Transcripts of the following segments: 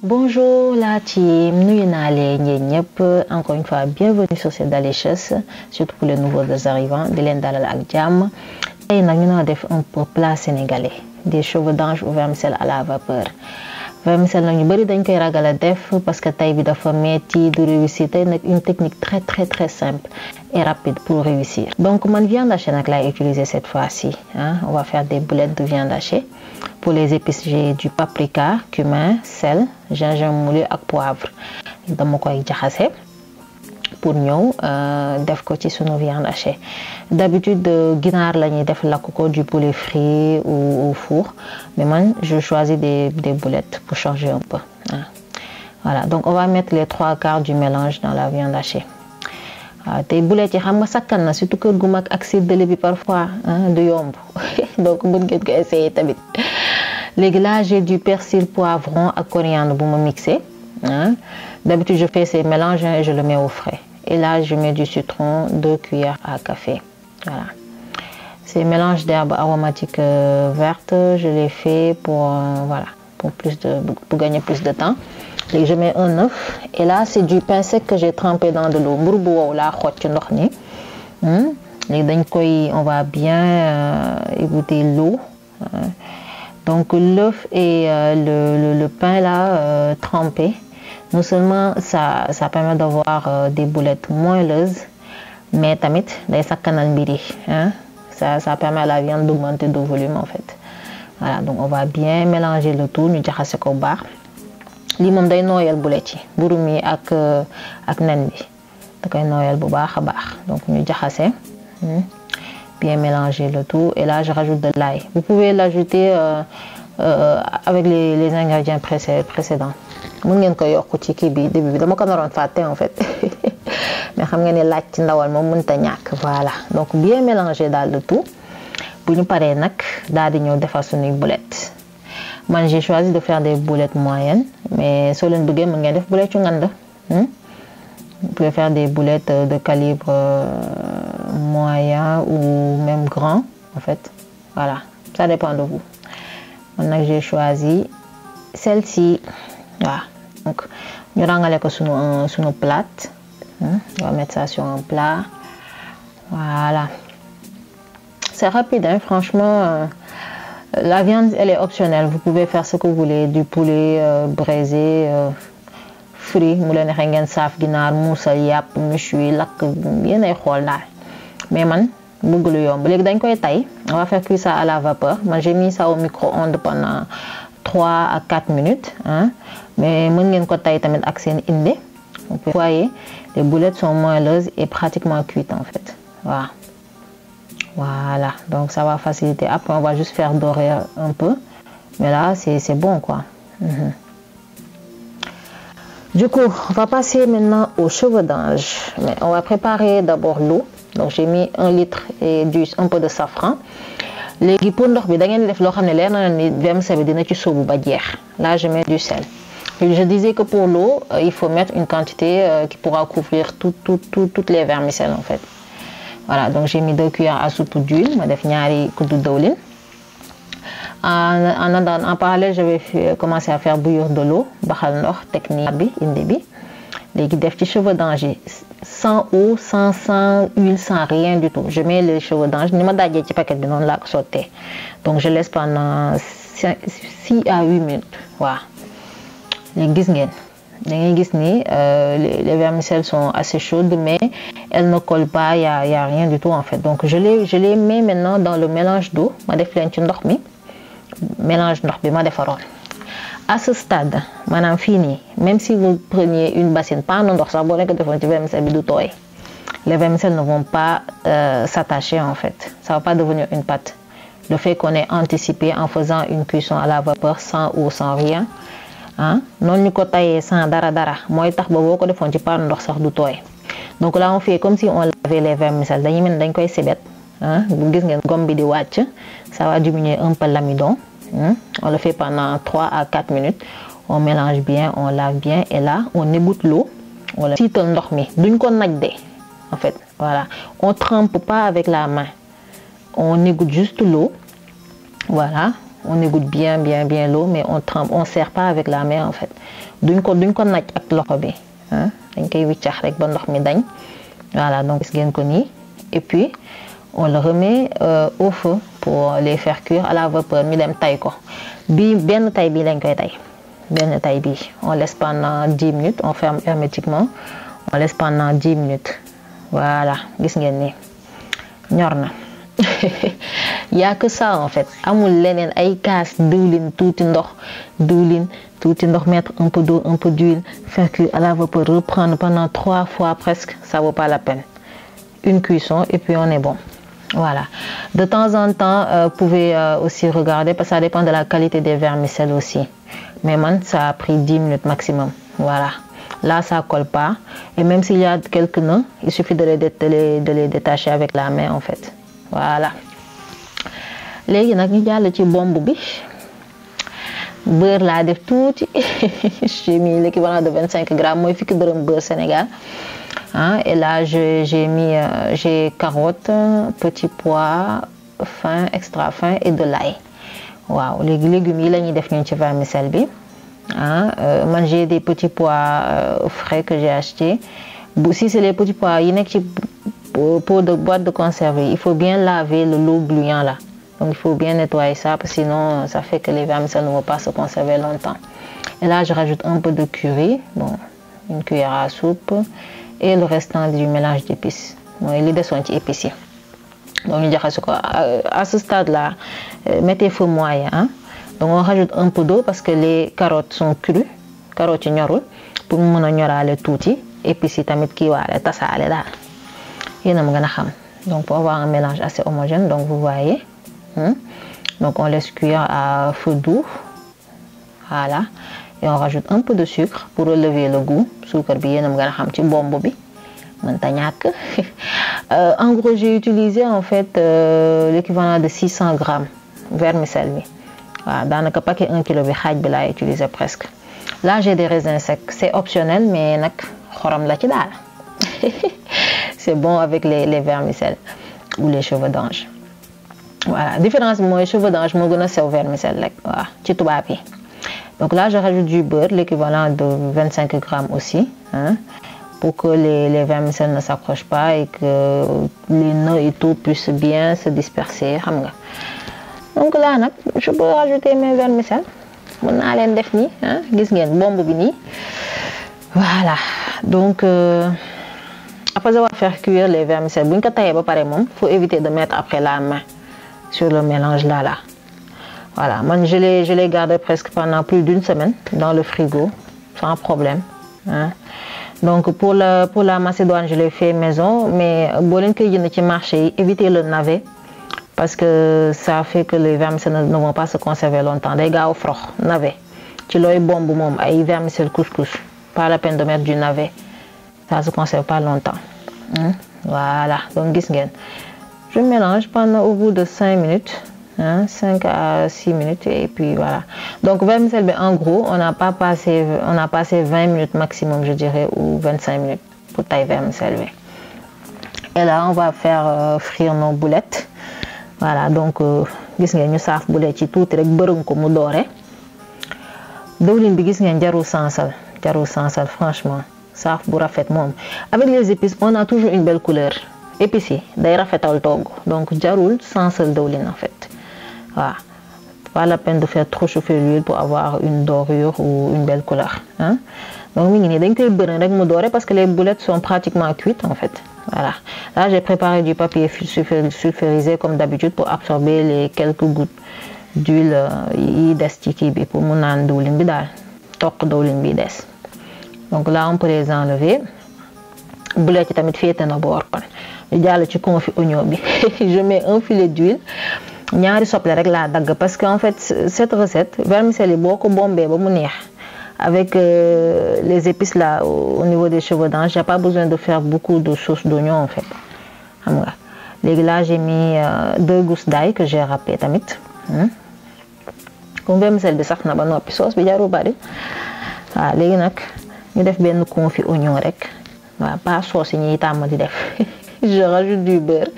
Bonjour la team, nuyu naa leen yéen ñëpp encore une fois bienvenue sur C'est Delicious, surtout pour les nouveaux arrivants di leen dalal ak jàmm. Tey nag ñu noo def un peu plat sénégalais, des cheveux d'ange ou vermicelle à la vapeur. Vermicelle nag ñu bëri dañ koy ragal a def parce que tey bi dafa metti du réussir. Tey nag une technique très simple et rapide pour réussir. Donc man viande hachée nag laay utiliser cette fois-ci. On va faire des boulettes de viande hachée. Pour les épices, j'ai du paprika, cumin, sel, gingembre moulu ak poivre. Dama koy jaxase pour ñëw def ko ci sunu viande hachée. D'habitude ginaar la ñuy def lakk ko du poulet frit ou au four, mais man je choisis des boulettes pour changer un peu. Voilà, donc on va mettre les 3/4 du mélange dans la viande hachée. Tey boulettes yi xam nga sakkan na surtout kër gu mag ak séddale bi parfois du yomb donc mën ngeen ko essayer tamit. Léegi là j'ai du persil, poivron ak coriandre bu ma mixé. D'habitude je fais ces mélanges et je le mets au frais. Et là je mets du citron, 2 cuillères à café. Voilà. Ces mélanges d'herbes aromatiques vertes, je les fais pour pour gagner plus de temps. Léegi je mets un œuf et là c'est du pain sec que j'ai trempé dans de l'eau. Mburu bu wow laa xooj ci ndox ni. Léegi dañ koy on va bien égoutter l'eau. Donc l'œuf et le pain là trempé, non seulement ça permet d'avoir des boulettes moelleuses, mais tamit day sakkanal mbir yi. Ça permet à la viande d'augmenter de volume en fait. Voilà, donc on va bien mélanger le tout ñu jaxase ko baax. Lii moom day nooyal boulettes yi mburu mi ak nen bi da koy nooyal bu baax a baax. Donc ñu jaxase bien mélanger le tout et là je rajoute de l'ail. Vous pouvez l'ajouter avec les ingrédients précédents. Mën ngeen ko yokk ci kii bi début bi dama ko naroon fàtte en fait mais xam nga ne laaj ci ndawal moom mënta ñàkk. Voilà, donc bien mélanger daal le tout. Bu ñu paree nag daal di ñëw defar suñuy boulettes. Man j'ai choisi de faire des boulettes moyennes, mais soo leen bëggee mën ngeen def boulettes yu ngand. Vous pouvez faire des boulettes de calibre moyen ou même grand en fait. Voilà, ça dépend de vous. Maintenant j'ai choisi celle-ci. Voilà, donc ñu rangale ko sunu plate. On va mettre ça sur un plat. Voilà, c'est rapide franchement. La viande elle est optionnelle, vous pouvez faire ce que vous voulez, du poulet braisé, frit mu la neexee ngeen saaf ginaar muusal yàpp méchoui lakk yéen ay xool daal. Mais man bëgg lu yomb. Léegi dañ koy tay, on va faire cuire ça à la vapeur. Moi j'ai mis ça au micro-ondes pendant 3 à 4 minutes. Mais mën ngeen ko tay tamit ak seen inde. Vous voyez, les boulettes sont moelleuses et pratiquement cuites en fait. Voilà, donc ça va faciliter. Après on va juste faire dorer un peu. Mais là c'est bon quoi. Du coup, on va passer maintenant aux cheveux d'ange. Mais on va préparer d'abord l'eau. Donc j'ai mis 1 litre et un peu de safran. Léegi pour ndox bi da ngeen def loo xam ne leer na ni vermicelle bi dina ci sóobu ba jeex. Là je mets du sel. Et je disais que pour l'eau, il faut mettre une quantité qui pourra couvrir toutes les vermicelles en fait. Voilà, donc j'ai mis 2 cuillères à soupe d'huile. Ma def ñaari kuddu dawlin. En parallèle, je vais commencer à faire bouillir de l'eau. Baxal ndox technique bi indi bi. Léegi def ci cheveux d'ange sans eau, sans huile, sans rien du tout. Je mets les cheveux d'ange ni ma dajee ci paquet bi noonu laa ko sottee. Donc je laisse pendant 6 à 8 minutes. Voilà. Léegi gis ngeen da ngay gis ni les vermicelles sont assez chaudes mais elles ne collent pas, y a rien du tout en fait. Donc je les mets maintenant dans le mélange d'eau. Ma def leen ci ndox mi. Mélange ndox bi ma defaroon. À ce stade maanaam fii nii même si vous preniez une bassine pas ndox sax boo nekk defoon ci vermicelle bi du tooy. Les vermicelles ne vont pas s'attacher en fait. Ça va pas devenir une pâte. Le fait qu'on ait anticipé en faisant une cuisson à la vapeur sans eau, sans rien, noonu ñu ko tayee sans dara mooy tax ba boo ko defoon ci pan ndox sax du tooy. Donc là on fait comme si on lavait les vermicelles dañuy mel dañ koy sebet. Bu gis ngeen gomme bi di wàcc. Ça va diminuer un peu l'amidon. On le fait pendant 3 à 4 minutes. On mélange bien, on lave bien et là on égoutte l'eau. Wala siital ndox mi duñ ko naj de en fait. Voilà, on trempe pas avec la main. On égoutte juste l'eau. Voilà, on égoutte bien l'eau, mais on sert pas avec la main en fait. duñ ko naaj ak loxo bi hein, dañ koy wiccax rek ba ndox mi dañ. Voilà, donc gis ngeen ko nii. Et puis on le remet au feu pour les faire cuire à la vapeur. ñu dem tay ko bi benn tay bi lañ koy tay, benn tay bi on laisse pendant 10 minutes, on ferme hermétiquement, on laisse pendant 10 minutes. Voilà, gis ngeen ni ñor na. Il y a que ça en fait, amul leneen ay kaas diwlin tuuti ndox, mettre un peu d'eau, un peu d'huile, faire cuire à la vapeur, reprendre pendant 3 fois presque, ça vaut pas la peine. Une cuisson et puis on est bon. Voilà. De temps en temps, vous pouvez aussi regarder, parce que ça dépend de la qualité des vermicelles aussi. Mais man, ça a pris 10 minutes maximum. Voilà. Là, ça colle pas. Et même s'il y a quelques nœuds, il suffit de les détacher avec la main en fait. Voilà. Léegi nag ñu jàll ci bombe bi. Beurre laa def tuuti. J'ai mis l'équivalent de 25 grammes, mooy fukki dërëm beurre Sénégal. Hein? Et là, j'ai carottes, petits pois fins, extra fins et de l'ail. Waaw, léegi légumes yi la ñuy def ñun ci vermicelle bi. Hein? Moi, j'ai des petits pois frais que j'ai achetés. Si c'est les petits pois yi nekk ci pot de boîte de conserve, il faut bien laver le lot gluant là. Donc il faut bien nettoyer ça, parce que sinon ça fait que les vermicelles ne vont pas se conserver longtemps. Et là, je rajoute un peu de curry, bon, une cuillère à soupe, et le restant du mélange d'épices. Bon, il est sont épicés. Donc à ce stade-là, mettez feu moyen. Hein? Donc on rajoute un peu d'eau parce que les carottes sont crues, carottes ñorul, pour mu mëna ñoralé touti, épices tamit ki walé tassalé dal. Yéna ma gëna xam. Donc pour avoir un mélange assez homogène, donc vous voyez. Donc on laisse cuire à feu doux. Voilà. Et on rajoute un peu de sucre pour relever le goût. Sucre bi yéna ma gëna xam ci bombe bi. En gros, j'ai utilisé en fait l'équivalent de 600 grammes vermicelle bi. Voilà, dans le paquet 1 kg bi xaj bi laa utilisé presque. Là, j'ai des raisins secs. C'est optionnel, mais nak xorom la ci dal. C'est bon avec les vermicelles ou les cheveux d'ange. Voilà, différence moi cheveux d'ange mo gëna sew vermicelle rek wa ci tubaab yi. Donc là, je rajoute du beurre, l'équivalent de 25 grammes aussi, hein, pour que les vermicelles ne s'accrochent pas et que les nœuds et tout puissent bien se disperser. Donc là, je peux rajouter mes vermicelles. Je vais les faire ni, hein, gis ngeen bombe bi ni. Voilà. Donc après avoir fait cuire les vermicelles, buñ ko tayé ba paré mom, faut éviter de mettre après la main sur le mélange là. Voilà, moi je les garde presque pendant plus d'une semaine dans le frigo sans problème, hein. Donc pour la macédoine, je l'ai fait maison, mais boo leen koy jënd ci marché, évitez le navet parce que ça fait que les vermicelles ne vont pas se conserver longtemps. Day gaaw frox navet. Ci looy bombe moom ay vermicelles couscous, pas la peine de mettre du navet. Ça se conserve pas longtemps. Voilà, donc gis ngeen. Je mélange pendant au bout de 5 minutes. Hein, 5 à 6 minutes et puis voilà. Donc vermicelle, en gros, on a passé 20 minutes maximum, je dirais, ou 25 minutes pour tailler vermicelle. Et là, on va faire frire nos boulettes. Voilà, donc gis ngeen ñu saaf boulettes ci tuuti rek bërëm ko mu doore. Dawlin bi gis ngeen jarul sansal franchement. Saaf bu rafet moom. Avec les épices, on a toujours une belle couleur. Épices yi day rafetal togg. Donc jarul sansal dawlin en fait. Voilà. Pas la peine de faire trop chauffer l'huile pour avoir une dorure ou une belle couleur. Hein? Donc, dañ koy bërën rek mu doore parce que les boulettes sont pratiquement cuites en fait. Voilà. Là, j'ai préparé du papier sulfurisé comme d'habitude pour absorber les quelques gouttes d'huile yi des ci kii bi pour mu naan diwlin bi daal toq diwlin bi des. Donc là, on peut les enlever. Boulettes yi tamit féete na boor kon. Ñu jàll ci confit oignon bi. Je mets un filet d'huile. Ñaari soble rek la dagg parce que en fait cette recette vermicelle yi boko bombé ba mu neex avec les épices là au niveau des cheveux d'ange, j'ai pas besoin de faire beaucoup de sauce d'oignon en fait. Xam nga. Légui là j'ai mis 2 gousses d'ail que j'ai râpé tamit. Comme vermicelle bi sax na ba noppi sauce bi jaru bari. Wa légui nak ñu def ben confit oignon rek. Wa pas sauce yi ñi tam di def. Je rajoute du beurre.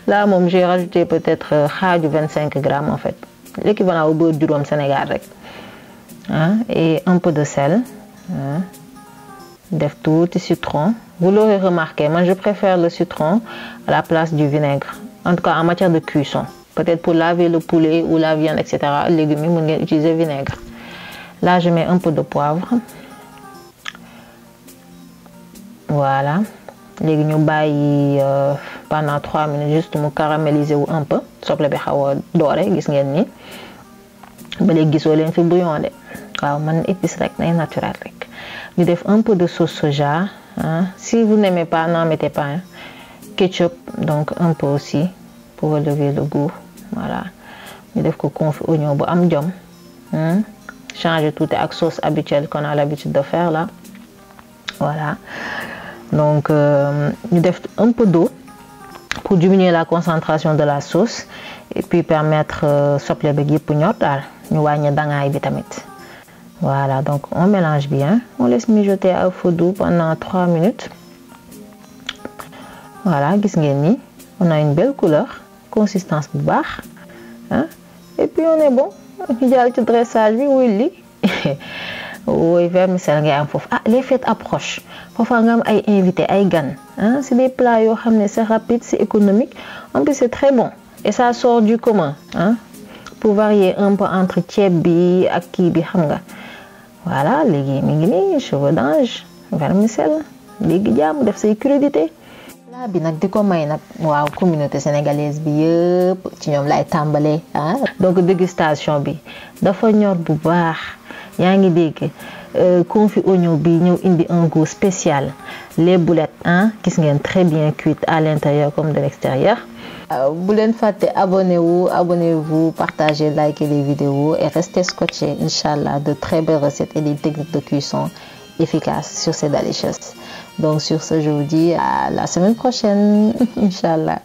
Là, j'ai rajouté peut-être 25 grammes en fait. l'équivalent au beurre du Sénégal rek. Et un peu de sel. Def tout citron. Vous l'aurez remarqué, moi je préfère le citron à la place du vinaigre. En tout cas en matière de cuisson. Peut-être pour laver le poulet ou la viande, etc. Légumes, vous pouvez utiliser vinaigre. Là, je mets un peu de poivre. Voilà. Les baillent pendant 3 minutes juste pour caraméliser un peu. Sople bi xawa doré gis ngeen ni. Ba légui gisso len fi bouillon dé. Waaw man épice rek nay naturel rek. Ñu def un peu de sauce soja, Si vous n'aimez pas, n'en mettez pas. Ketchup, donc un peu aussi pour relever le goût. Voilà. Ñu def ko confit oignon bu am jom. Changer tout avec sauce habituelle qu'on a l'habitude de faire là. Voilà. Donc, nous devons un peu d'eau pour diminuer la concentration de la sauce et puis permettre sople bi yépp ñor dal ñu wañé dangay bi tamit. Voilà, donc on mélange bien, on laisse mijoter à feu doux pendant 3 minutes. Voilà, gis ngeen ni, on a une belle couleur, consistance bu baax, et puis on est bon. Ñu jall ci dressage bi wulli. Oui, vermicelle ngay am fofu. Les fêtes approchent. Parfois nga am ay invités, ay gan. C'est des plats yo xamné c'est rapide, c'est économique. En plus c'est très bon et ça sort du commun, pour varier un peu entre ceeb bi ak ki bi xam nga. Voilà, légui mi ngi ni cheveux d'ange, vermicelle, légui jàmm def say crudité. Plat bi nak diko may nak waaw communauté sénégalaise bi yépp ci ñom lay tambalé, Donc dégustation bi dafa ñor bu baax. Yaa ngi dégg confit oignon bi ñëw indi un goût spécial. Les boulettes qui sont très bien cuites à l'intérieur comme de l'extérieur. Bu leen fàtte abonnez-vous, partagez, likez les vidéos et restez scotchés, Inch'Allah, de très belles recettes et des techniques de cuisson efficaces sur ces Delicious. Donc sur ce, je vous dis à la semaine prochaine, Inch'Allah.